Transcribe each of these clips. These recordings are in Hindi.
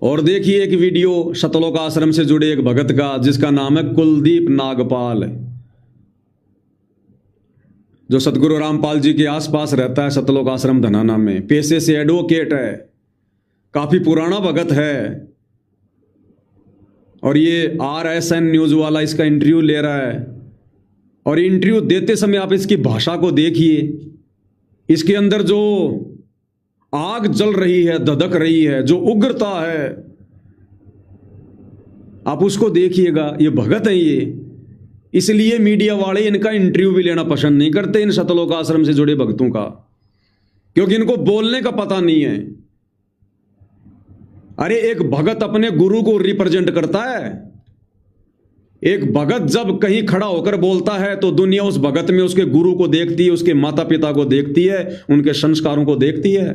और देखिए एक वीडियो सतलोक आश्रम से जुड़े एक भगत का, जिसका नाम है कुलदीप नागपाल, जो सतगुरु रामपाल जी के आसपास रहता है सतलोक आश्रम धनाना में। पेशे से एडवोकेट है, काफी पुराना भगत है, और ये RSN न्यूज वाला इसका इंटरव्यू ले रहा है। और इंटरव्यू देते समय आप इसकी भाषा को देखिए, इसके अंदर जो आग जल रही है, धधक रही है, जो उग्रता है, आप उसको देखिएगा। ये भगत है ये, इसलिए मीडिया वाले इनका इंटरव्यू भी लेना पसंद नहीं करते, इन सतलोक आश्रम से जुड़े भक्तों का, क्योंकि इनको बोलने का पता नहीं है। अरे एक भगत अपने गुरु को रिप्रेजेंट करता है। एक भगत जब कहीं खड़ा होकर बोलता है तो दुनिया उस भगत में उसके गुरु को देखती है, उसके माता पिता को देखती है, उनके संस्कारों को देखती है।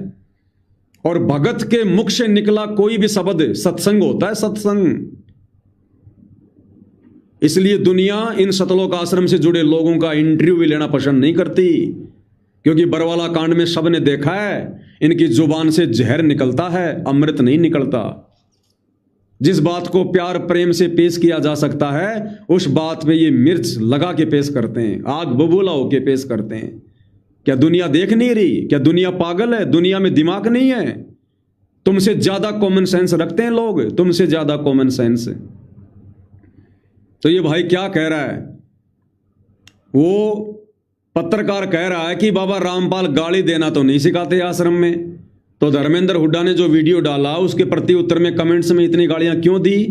और भगत के मुख से निकला कोई भी शब्द सत्संग होता है, सत्संग। इसलिए दुनिया इन सतलोक आश्रम से जुड़े लोगों का इंटरव्यू भी लेना पसंद नहीं करती, क्योंकि बरवाला कांड में सबने देखा है, इनकी जुबान से जहर निकलता है, अमृत नहीं निकलता। जिस बात को प्यार प्रेम से पेश किया जा सकता है, उस बात पे ये मिर्च लगा के पेश करते हैं, आग बबूला होके पेश करते हैं। क्या दुनिया देख नहीं रही? क्या दुनिया पागल है? दुनिया में दिमाग नहीं है? तुमसे ज्यादा कॉमन सेंस रखते हैं लोग, तुमसे ज्यादा कॉमन सेंस। तो ये भाई क्या कह रहा है? वो पत्रकार कह रहा है कि बाबा रामपाल गाली देना तो नहीं सिखाते आश्रम में। तो धर्मेंद्र हुड्डा ने जो वीडियो डाला उसके प्रति उत्तर में कमेंट्स में इतनी गालियां क्यों दी?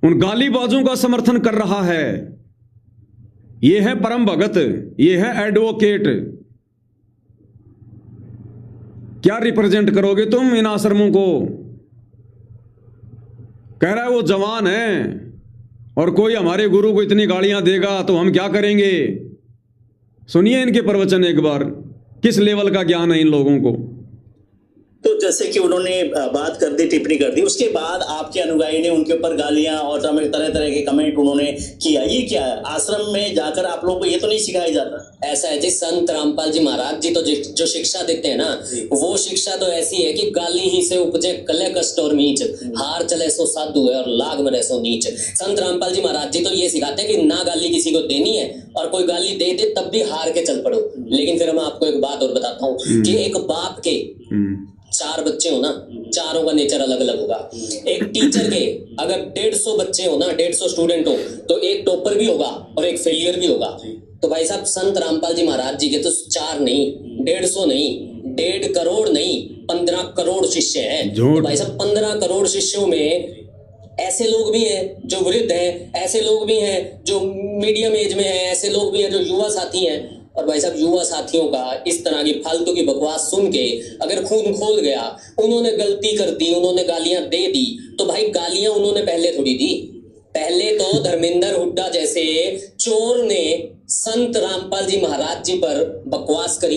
उन गालीबाजों का समर्थन कर रहा है। ये है परम भगत, ये है एडवोकेट। क्या रिप्रेजेंट करोगे तुम इन आश्रमों को? कह रहा है वो जवान है, और कोई हमारे गुरु को इतनी गालियां देगा तो हम क्या करेंगे? सुनिए इनके प्रवचन एक बार, किस लेवल का ज्ञान है इन लोगों को। तो जैसे कि उन्होंने बात कर दी, टिप्पणी कर दी, उसके बाद आपके अनुयायी ने उनके ऊपर गालियां और तरह तरह के कमेंट उन्होंने किया। ये क्या है? आश्रम में जाकर आप लोगों को ये तो नहीं सिखाया जाता? ऐसा है जी, संत रामपाल जी महाराज जी तो जो शिक्षा देते हैं ना, वो शिक्षा तो ऐसी है कि गाली ही से उपजे कले कष्ट और नीच, हार चले सो साधु है और लाग में रहे सो नीच। संत रामपाल जी महाराज जी तो ये सिखाते हैं कि ना गाली किसी को देनी है, और कोई गाली दे दे तब भी हार के चल पड़ो। लेकिन फिर मैं आपको एक बात और बताता हूँ कि एक बाप के 4 बच्चे हो ना, चारों का नेचर अलग अलग होगा। एक टीचर के अगर 150 बच्चे हो ना, 150 स्टूडेंट हो, तो एक टॉपर भी होगा और एक फेलियर भी होगा। तो भाई साहब संत रामपाल जी महाराज जी के तो 4 नहीं, 150 नहीं, 1.5 करोड़ नहीं, 15 करोड़ शिष्य हैं। तो भाई साहब 15 करोड़ शिष्यों में ऐसे लोग भी हैं जो वृद्ध हैं, ऐसे लोग भी हैं जो मीडियम एज में हैं, ऐसे लोग भी हैं जो युवा साथी हैं। और भाई साहब युवा साथियों का इस तरह की फालतू की बकवास सुन के अगर खून खोल गया, उन्होंने गलती कर दी, उन्होंने गालियां दे दी, तो भाई गालियां उन्होंने पहले थोड़ी दी। पहले तो धर्मेंद्र हुड्डा जैसे चोर ने संत रामपाल जी महाराज जी पर बकवास करी,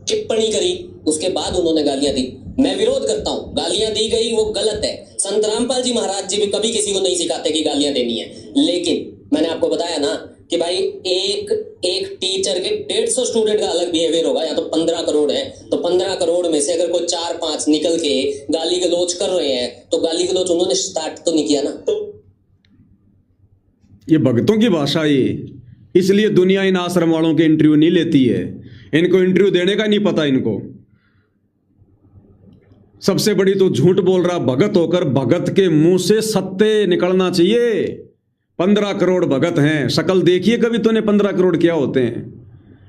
टिप्पणी करी, उसके बाद उन्होंने गालियां दी। मैं विरोध करता हूं, गालियां दी गई वो गलत है। संत रामपाल जी महाराज जी भी कभी किसी को नहीं सिखाते कि गालियां देनी है। लेकिन मैंने आपको बताया ना कि भाई एक टीचर के 150 स्टूडेंट का अलग बिहेवियर होगा। या तो 15 करोड़ है, तो 15 करोड़ में से अगर कोई 4-5 निकल के गाली गलौज कर रहे हैं, तो गाली गलौज उन्होंने स्टार्ट तो नहीं किया ना। तो ये भक्तों की भाषा ये, इसलिए दुनिया इन आश्रम वालों के इंटरव्यू नहीं लेती है। इनको इंटरव्यू देने का नहीं पता। इनको सबसे बड़ी तो झूठ बोल रहा भगत होकर भगत के मुंह से सत्य निकलना चाहिए। 15 करोड़ भगत हैं, शकल देखिए कभी तूने 15 करोड़ क्या होते हैं।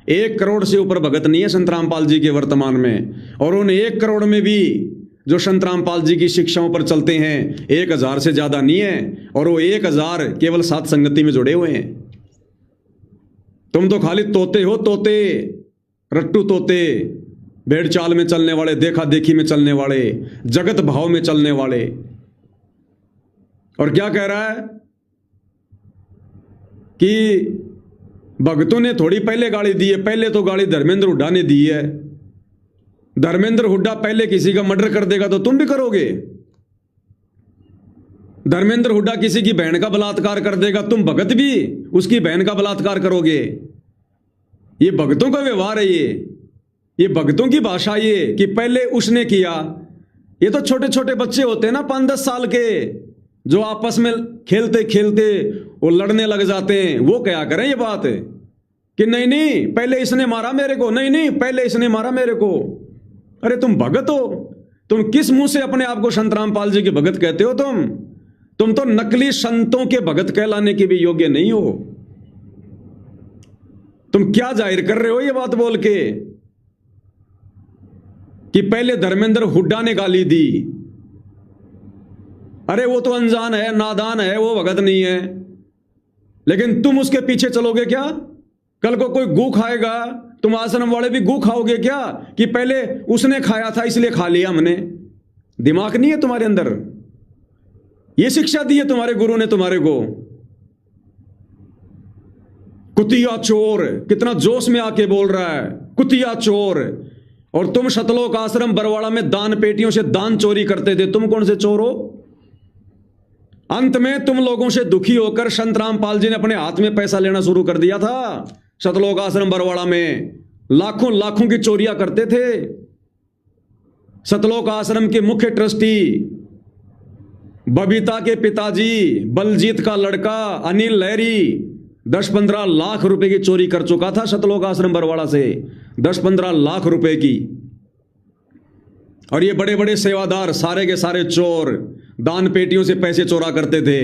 1 करोड़ से ऊपर भगत नहीं है संत रामपाल जी के वर्तमान में, और उन 1 करोड़ में भी जो संत रामपाल जी की शिक्षाओं पर चलते हैं 1000 से ज्यादा नहीं है, और वो 1000 केवल सात संगति में जुड़े हुए हैं। तुम तो खाली तोते हो, तोते, रट्टू तोते, भेड़ चाल में चलने वाले, देखा देखी में चलने वाले, जगत भाव में चलने वाले। और क्या कह रहा है कि भक्तों ने थोड़ी पहले गाली दी है। पहले तो गाली धर्मेंद्र हुड्डा ने दी है। धर्मेंद्र हुड्डा पहले किसी का मर्डर कर देगा तो तुम भी करोगे। धर्मेंद्र हुड्डा किसी की बहन का बलात्कार कर देगा, तुम भगत भी उसकी बहन का बलात्कार करोगे। ये भक्तों का व्यवहार है, ये भक्तों की भाषा, ये कि पहले उसने किया ये तो छोटे छोटे बच्चे होते हैं ना 5-10 साल के, जो आपस में खेलते खेलते वो लड़ने लग जाते हैं। वो क्या करें ये बात है कि नहीं नहीं पहले इसने मारा मेरे को, नहीं नहीं पहले इसने मारा मेरे को। अरे तुम भगत हो, तुम किस मुंह से अपने आप को संत रामपाल जी के भगत कहते हो? तुम तो नकली संतों के भगत कहलाने के भी योग्य नहीं हो। तुम क्या जाहिर कर रहे हो ये बात बोल के कि पहले धर्मेंद्र हुड्डा ने गाली दी? अरे वो तो अनजान है, नादान है, वो भगत नहीं है। लेकिन तुम उसके पीछे चलोगे क्या? कल को कोई गू खाएगा, तुम आश्रम वाले भी गू खाओगे क्या कि पहले उसने खाया था इसलिए खा लिया हमने? दिमाग नहीं है तुम्हारे अंदर? ये शिक्षा दी है तुम्हारे गुरु ने तुम्हारे को? कुतिया चोर, कितना जोश में आके बोल रहा है, कुतिया चोर। और तुम सतलोक आश्रम बरवाड़ा में दान पेटियों से दान चोरी करते थे, तुम कौन से चोर हो? अंत में तुम लोगों से दुखी होकर संत रामपाल जी ने अपने हाथ में पैसा लेना शुरू कर दिया था। सतलोक आश्रम बरवाड़ा में लाखों लाखों की चोरियां करते थे। सतलोक आश्रम के मुख्य ट्रस्टी बबीता के पिताजी बलजीत का लड़का अनिल लहरी 10-15 लाख रुपए की चोरी कर चुका था सतलोक आश्रम बरवाड़ा से, 10-15 लाख रुपए की। और ये बड़े बड़े सेवादार सारे के सारे चोर दान पेटियों से पैसे चोरा करते थे।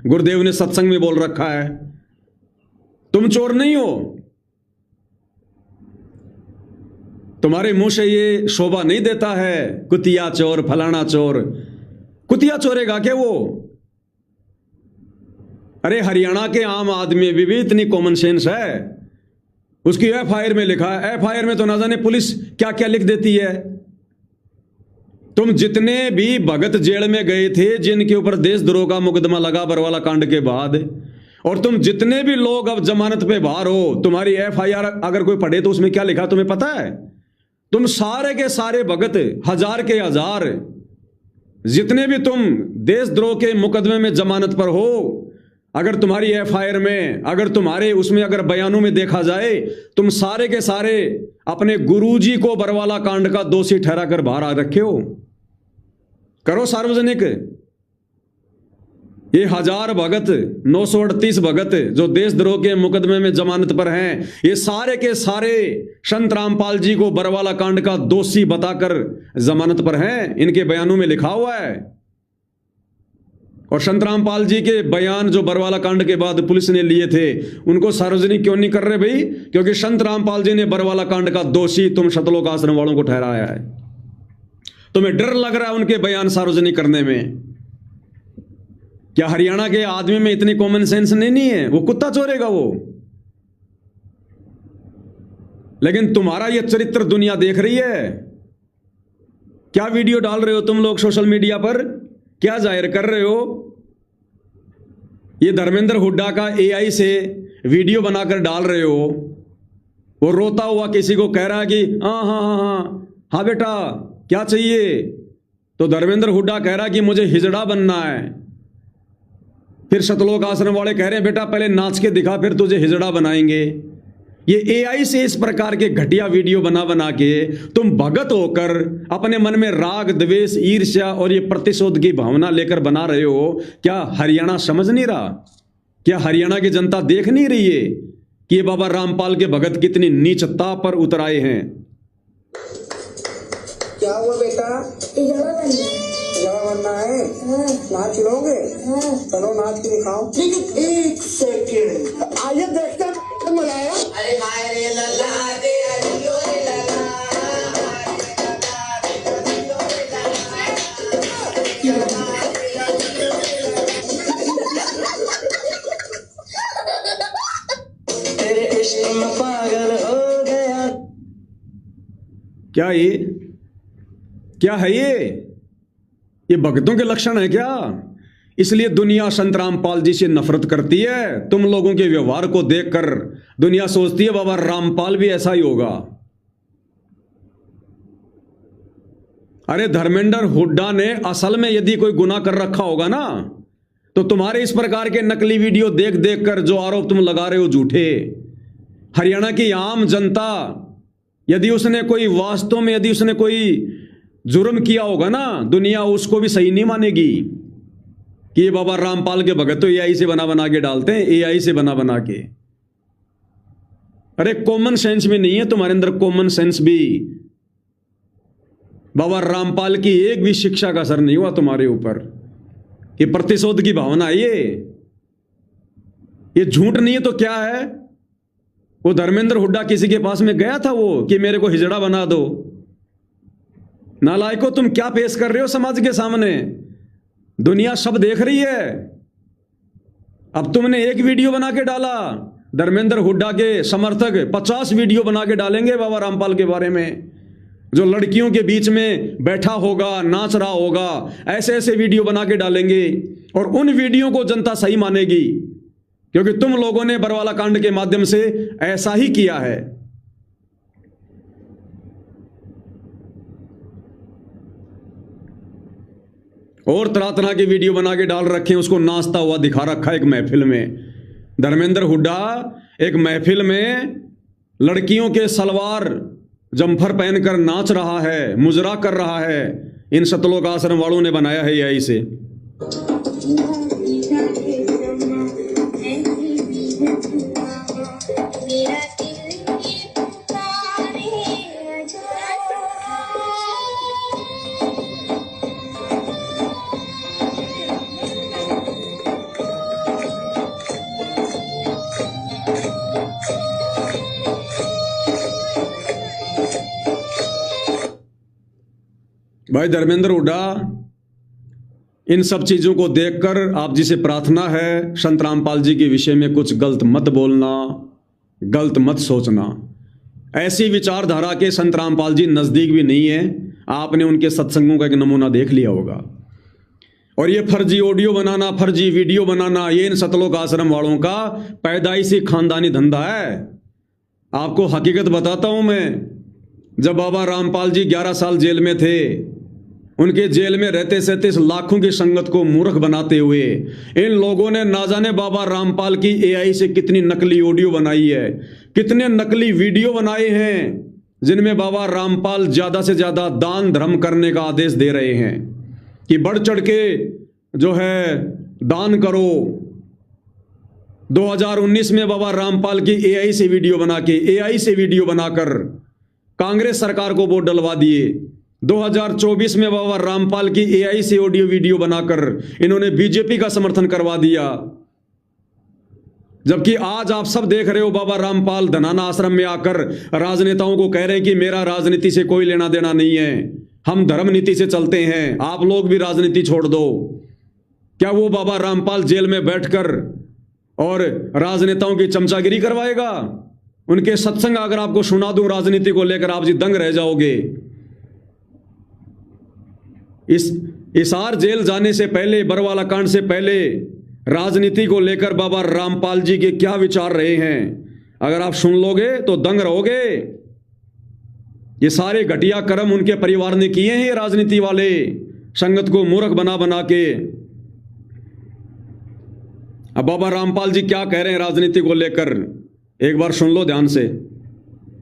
गुरुदेव ने सत्संग में बोल रखा है, तुम चोर नहीं हो। तुम्हारे मुंह से ये शोभा नहीं देता है कुतिया चोर, फलाना चोर। कुतिया चोरेगा क्या वो? अरे हरियाणा के आम आदमी भी इतनी कॉमन सेंस है, उसकी एफआईआर में लिखा है, एफआईआर में तो ना जाने पुलिस क्या क्या लिख देती है। तुम जितने भी भगत जेल में गए थे जिनके ऊपर देशद्रोह का मुकदमा लगा बरवाला कांड के बाद, और तुम जितने भी लोग अब जमानत पे बाहर हो, तुम्हारी एफआईआर अगर कोई पढ़े तो उसमें क्या लिखा तुम्हें पता है? तुम सारे के सारे भगत, हजार के हजार, जितने भी तुम देशद्रोह के मुकदमे में जमानत पर हो, अगर तुम्हारी एफआईआर में, अगर तुम्हारे उसमें अगर बयानों में देखा जाए, तुम सारे के सारे अपने गुरुजी को बरवाला कांड का दोषी ठहरा कर बाहर आ रखे हो। करो सार्वजनिक। ये 1000 भगत, 938 भगत जो देशद्रोह के मुकदमे में जमानत पर हैं, ये सारे के सारे संत रामपाल जी को बरवाला कांड का दोषी बताकर जमानत पर हैं। इनके बयानों में लिखा हुआ है। और संत रामपाल जी के बयान जो बरवाला कांड के बाद पुलिस ने लिए थे, उनको सार्वजनिक क्यों नहीं कर रहे भाई? क्योंकि संत रामपाल जी ने बरवाला कांड का दोषी तुम सतलोक आश्रम वालों को ठहराया है। तुम्हें डर लग रहा है उनके बयान सार्वजनिक करने में? क्या हरियाणा के आदमी में इतनी कॉमन सेंस नहीं है? वो कुत्ता चोरेगा वो। लेकिन तुम्हारा यह चरित्र दुनिया देख रही है। क्या वीडियो डाल रहे हो तुम लोग सोशल मीडिया पर? क्या जाहिर कर रहे हो? ये धर्मेंद्र हुड्डा का एआई से वीडियो बनाकर डाल रहे हो। वो रोता हुआ किसी को कह रहा है कि हाँ हाँ हाँ हाँ हाँ बेटा क्या चाहिए, तो धर्मेंद्र हुड्डा कह रहा है कि मुझे हिजड़ा बनना है। फिर सतलोक आश्रम वाले कह रहे हैं बेटा पहले नाच के दिखा फिर तुझे हिजड़ा बनाएंगे। ये एआई से इस प्रकार के घटिया वीडियो बना बना के तुम भगत होकर अपने मन में राग, द्वेष, ईर्ष्या और ये प्रतिशोध की भावना लेकर बना रहे हो। क्या हरियाणा समझ नहीं रहा? क्या हरियाणा की जनता देख नहीं रही है कि ये बाबा रामपाल के भगत कितनी नीचता पर उतर आए हैं? क्या हुआ बेटा? हिजड़ा बनना है? नाच लोगे? चलो नाच के दिखाओ। लेकिन एक सेकेंड, आइए देखते हैं मजा आया। अरे हाय रे लल्ला दे अरियो रे लल्ला, तेरे इश्क में पागल हो गया। क्या क्या है ये भक्तों के लक्षण है क्या? इसलिए दुनिया संत रामपाल जी से नफरत करती है। तुम लोगों के व्यवहार को देखकर दुनिया सोचती है बाबा रामपाल भी ऐसा ही होगा। अरे धर्मेंद्र हुड्डा ने असल में यदि कोई गुनाह कर रखा होगा ना, तो तुम्हारे इस प्रकार के नकली वीडियो देख देख कर जो आरोप तुम लगा रहे हो झूठे, हरियाणा की आम जनता यदि उसने कोई वास्तव में यदि उसने कोई जुर्म किया होगा ना, दुनिया उसको भी सही नहीं मानेगी कि ये बाबा रामपाल के भगत तो एआई से बना बना के डालते हैं, एआई से बना बना के। अरे कॉमन सेंस में नहीं है तुम्हारे अंदर, कॉमन सेंस भी। बाबा रामपाल की एक भी शिक्षा का असर नहीं हुआ तुम्हारे ऊपर। ये प्रतिशोध की भावना है, ये झूठ नहीं है तो क्या है? वो धर्मेंद्र हुड्डा किसी के पास में गया था वो कि मेरे को हिजड़ा बना दो? नालायको, तुम क्या पेश कर रहे हो समाज के सामने? दुनिया सब देख रही है। अब तुमने एक वीडियो बना के डाला, धर्मेंद्र हुड्डा के समर्थक 50 वीडियो बना के डालेंगे बाबा रामपाल के बारे में, जो लड़कियों के बीच में बैठा होगा, नाच रहा होगा, ऐसे ऐसे वीडियो बना के डालेंगे। और उन वीडियो को जनता सही मानेगी, क्योंकि तुम लोगों ने बरवाला कांड के माध्यम से ऐसा ही किया है। और तरह तरह के वीडियो बना के डाल रखे हैं, उसको नाचता हुआ दिखा रखा है एक महफिल में। धर्मेंद्र हुड्डा एक महफिल में लड़कियों के सलवार जम्फर पहनकर नाच रहा है, मुजरा कर रहा है। इन सतलोक आश्रम वालों ने बनाया है यही से। भाई धर्मेंद्र हुड्डा, इन सब चीजों को देखकर आप जी से प्रार्थना है, संत रामपाल जी के विषय में कुछ गलत मत बोलना, गलत मत सोचना। ऐसी विचारधारा के संत रामपाल जी नजदीक भी नहीं है। आपने उनके सत्संगों का एक नमूना देख लिया होगा। और ये फर्जी ऑडियो बनाना, फर्जी वीडियो बनाना, ये इन सतलोक आश्रम वालों का पैदाइशी खानदानी धंधा है। आपको हकीकत बताता हूं मैं। जब बाबा रामपाल जी 11 साल जेल में थे, उनके जेल में रहते 37 लाखों की संगत को मूर्ख बनाते हुए इन लोगों ने ना जाने बाबा रामपाल की एआई से कितनी नकली ऑडियो बनाई है, कितने नकली वीडियो बनाए हैं, जिनमें बाबा रामपाल ज्यादा से ज्यादा दान धर्म करने का आदेश दे रहे हैं कि बढ़ चढ़ के जो है दान करो। 2019 में बाबा रामपाल की एआई से वीडियो बनाकर कांग्रेस सरकार को वोट डलवा दिए। 2024 में बाबा रामपाल की एआई से ऑडियो वीडियो बनाकर इन्होंने बीजेपी का समर्थन करवा दिया। जबकि आज आप सब देख रहे हो बाबा रामपाल धनाना आश्रम में आकर राजनेताओं को कह रहे हैं कि मेरा राजनीति से कोई लेना देना नहीं है, हम धर्म नीति से चलते हैं, आप लोग भी राजनीति छोड़ दो। क्या वो बाबा रामपाल जेल में बैठकर और राजनेताओं की चमचागिरी करवाएगा? उनके सत्संग अगर आपको सुना दूं राजनीति को लेकर, आप जी दंग रह जाओगे। इस हिसार जेल जाने से पहले, बरवाला कांड से पहले राजनीति को लेकर बाबा रामपाल जी के क्या विचार रहे हैं, अगर आप सुन लोगे तो दंग रहोगे। ये सारे घटिया कर्म उनके परिवार ने किए हैं, ये राजनीति वाले, संगत को मूर्ख बना बना के। अब बाबा रामपाल जी क्या कह रहे हैं राजनीति को लेकर, एक बार सुन लो ध्यान से।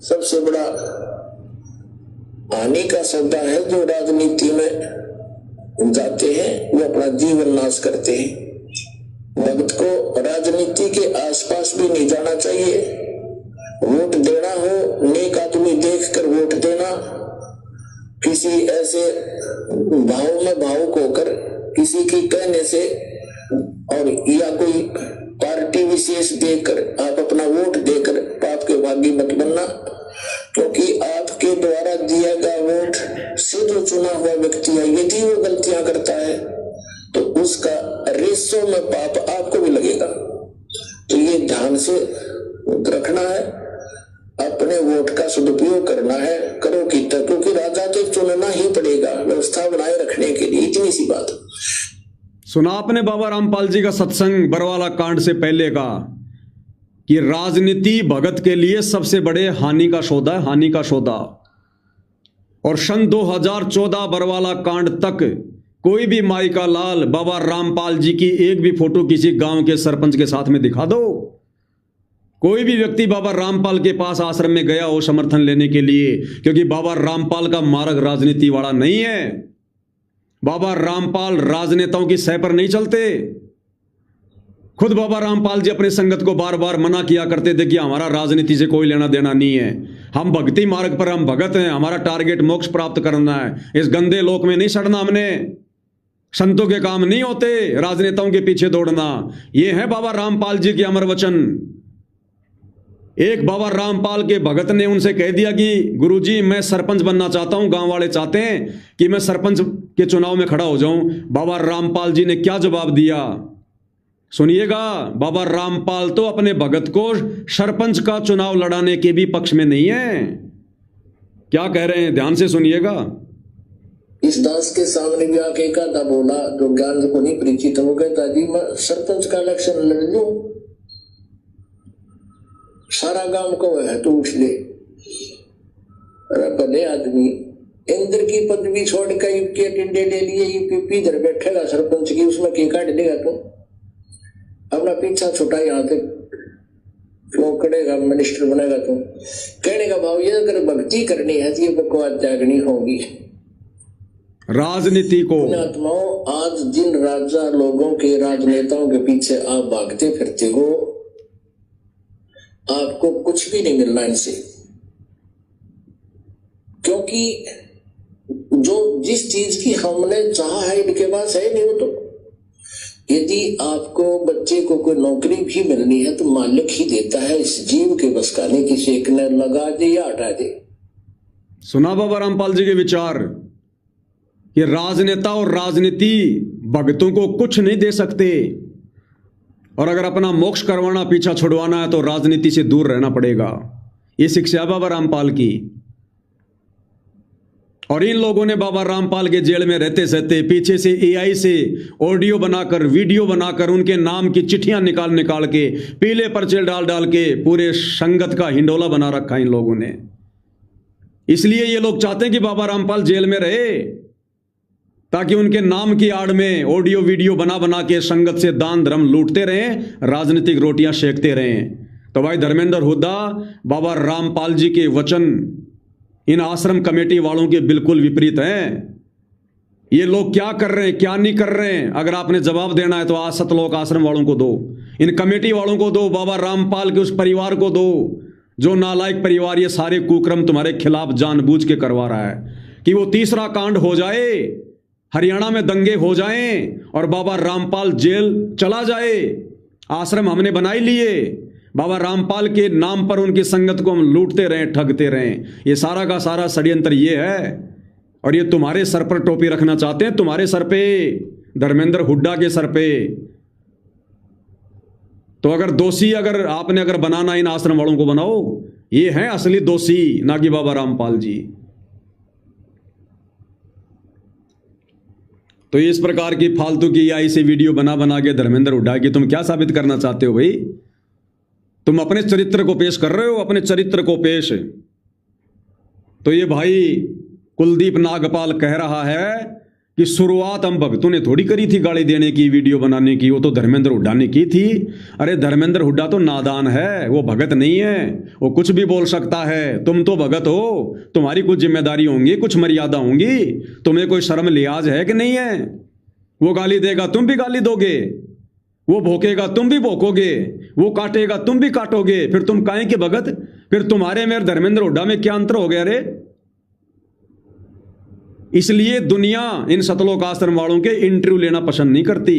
सबसे बड़ा हानि का सौदा है जो राजनीति में जाते हैं, वो अपना जीवन नाश करते हैं। भक्त को राजनीति के आसपास भी नहीं जाना चाहिए। वोट देना हो, नेक आदमी देखकर वोट देना, किसी ऐसे भाव में भावुक होकर किसी की कहने से और या कोई पार्टी विशेष देकर आप अपना वोट देकर पाप के भागी मत बनना, क्योंकि आपके द्वारा दिया गया वोट से जो चुना हुआ व्यक्ति है, यदि वो गलतियां करता है तो उसका रेशो में पाप आपको भी लगेगा। तो ये ध्यान से रखना है, अपने वोट का सदुपयोग करना है, करो की तक, क्योंकि राजा तो चुनना ही पड़ेगा व्यवस्था बनाए रखने के लिए। इतनी सी बात। सुना आपने बाबा रामपाल जी का सत्संग बरवाला कांड से पहले का, कि राजनीति भगत के लिए सबसे बड़े हानि का सौदा है, हानि का सौदा। और सन 2014 बरवाला कांड तक कोई भी माई का लाल बाबा रामपाल जी की एक भी फोटो किसी गांव के सरपंच के साथ में दिखा दो, कोई भी व्यक्ति बाबा रामपाल के पास आश्रम में गया हो समर्थन लेने के लिए, क्योंकि बाबा रामपाल का मार्ग राजनीति वाला नहीं है। बाबा रामपाल राजनेताओं की सह पर नहीं चलते। खुद बाबा रामपाल जी अपने संगत को बार बार मना किया करते थे कि हमारा राजनीति से कोई लेना देना नहीं है, हम भक्ति मार्ग पर हम भगत हैं, हमारा टारगेट मोक्ष प्राप्त करना है, इस गंदे लोक में नहीं सड़ना हमने, संतों के काम नहीं होते राजनेताओं के पीछे दौड़ना। ये है बाबा रामपाल जी के अमर वचन। एक बाबा रामपाल के भगत ने उनसे कह दिया कि गुरुजी मैं सरपंच बनना चाहता हूं, गांव वाले चाहते हैं कि मैं सरपंच के चुनाव में खड़ा हो जाऊं। बाबा रामपाल जी ने क्या जवाब दिया सुनिएगा। बाबा रामपाल तो अपने भगत को सरपंच का चुनाव लड़ाने के भी पक्ष में नहीं है। क्या कह रहे हैं ध्यान से सुनिएगा। इस दास के सामने भी आके एक आधा बोला जो ज्ञान को नहीं परिचित, वो कहता जी मैं सरपंच का इलेक्शन लड़ लूं, सारा गांव को है तो उठ ले। अरे भले आदमी इंद्र की पदवी छोड़ कर यूपी टिंडे ले लिए, यूपी इधर बैठेगा सरपंच की, उसमें की काट देगा तू, अपना पीछा छुटा यहाँ तक क्यों करेगा, मिनिस्टर बनेगा तू। कहने का भाव ये अगर भक्ति करनी है तो ये बकवास त्यागनी होगी। राजनीति को आत्माओं आज जिन राजा लोगों के राजनेताओं के पीछे आप भागते फिरते हो, आपको कुछ भी नहीं मिलना इनसे, क्योंकि जो जिस चीज की हमने चाहा है इनके पास है नहीं। वो तो यदि आपको बच्चे को कोई नौकरी भी मिलनी है तो मालिक ही देता है, इस जीव के बस का नहीं, किसी एक ने लगा दे या हटा दे। सुना बाबा रामपाल जी के विचार कि राजनेता और राजनीति भक्तों को कुछ नहीं दे सकते, और अगर अपना मोक्ष करवाना पीछा छुड़वाना है तो राजनीति से दूर रहना पड़ेगा। ये शिक्षा है बाबा रामपाल की। और इन लोगों ने बाबा रामपाल के जेल में रहते सहते पीछे से एआई से ऑडियो बनाकर वीडियो बनाकर उनके नाम की चिट्ठियां निकाल निकाल के पीले पर्चे डाल डाल के पूरे संगत का हिंडोला बना रखा इन लोगों ने। इसलिए ये लोग चाहते हैं कि बाबा रामपाल जेल में रहे, ताकि उनके नाम की आड़ में ऑडियो वीडियो बना बना के संगत से दान धर्म लूटते रहें, राजनीतिक रोटियां सेकते रहें। तो भाई धर्मेंद्र हुड्डा, बाबा रामपाल जी के वचन इन आश्रम कमेटी वालों के बिल्कुल विपरीत हैं। ये लोग क्या कर रहे हैं क्या नहीं कर रहे हैं, अगर आपने जवाब देना है तो आज सतलोक आश्रम वालों को दो, इन कमेटी वालों को दो, बाबा रामपाल के उस परिवार को दो जो नालायक परिवार ये सारे कुक्रम तुम्हारे खिलाफ जानबूझ के करवा रहा है, कि वो तीसरा कांड हो जाए, हरियाणा में दंगे हो जाएं और बाबा रामपाल जेल चला जाए। आश्रम हमने बनाई लिए, बाबा रामपाल के नाम पर उनकी संगत को हम लूटते रहें, ठगते रहें। ये सारा का सारा षड्यंत्र ये है, और ये तुम्हारे सर पर टोपी रखना चाहते हैं, तुम्हारे सर पे, धर्मेंद्र हुड्डा के सर पे। तो अगर दोषी अगर आपने अगर बनाना इन आश्रम वालों को बनाओ, ये हैं असली दोषी, ना कि बाबा रामपाल जी। तो इस प्रकार की फालतू की आई से वीडियो बना बना के धर्मेंद्र हुड्डा की तुम क्या साबित करना चाहते हो भाई? तुम अपने चरित्र को पेश कर रहे हो, अपने चरित्र को पेश। तो ये भाई कुलदीप नागपाल कह रहा है कि शुरुआत हम भक्तों ने थोड़ी करी थी गाली देने की, वीडियो बनाने की, वो तो धर्मेंद्र हुड्डा ने की थी। अरे धर्मेंद्र हुड्डा तो नादान है, वो भगत नहीं है, वो कुछ भी बोल सकता है। तुम तो भगत हो, तुम्हारी कुछ जिम्मेदारी होंगी, कुछ मर्यादा होंगी, तुम्हें कोई शर्म लिहाज है कि नहीं है? वो गाली देगा तुम भी गाली दोगे, वो भोंकेगा तुम भी भोंकोगे, वो काटेगा तुम भी काटोगे, फिर तुम काहे के भगत? फिर तुम्हारे मेरे धर्मेंद्र हुड्डा में क्या अंतर हो गया रे? इसलिए दुनिया इन सतलोक आश्रम वालों के इंटरव्यू लेना पसंद नहीं करती,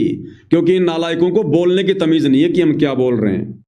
क्योंकि इन नालायकों को बोलने की तमीज नहीं है कि हम क्या बोल रहे हैं।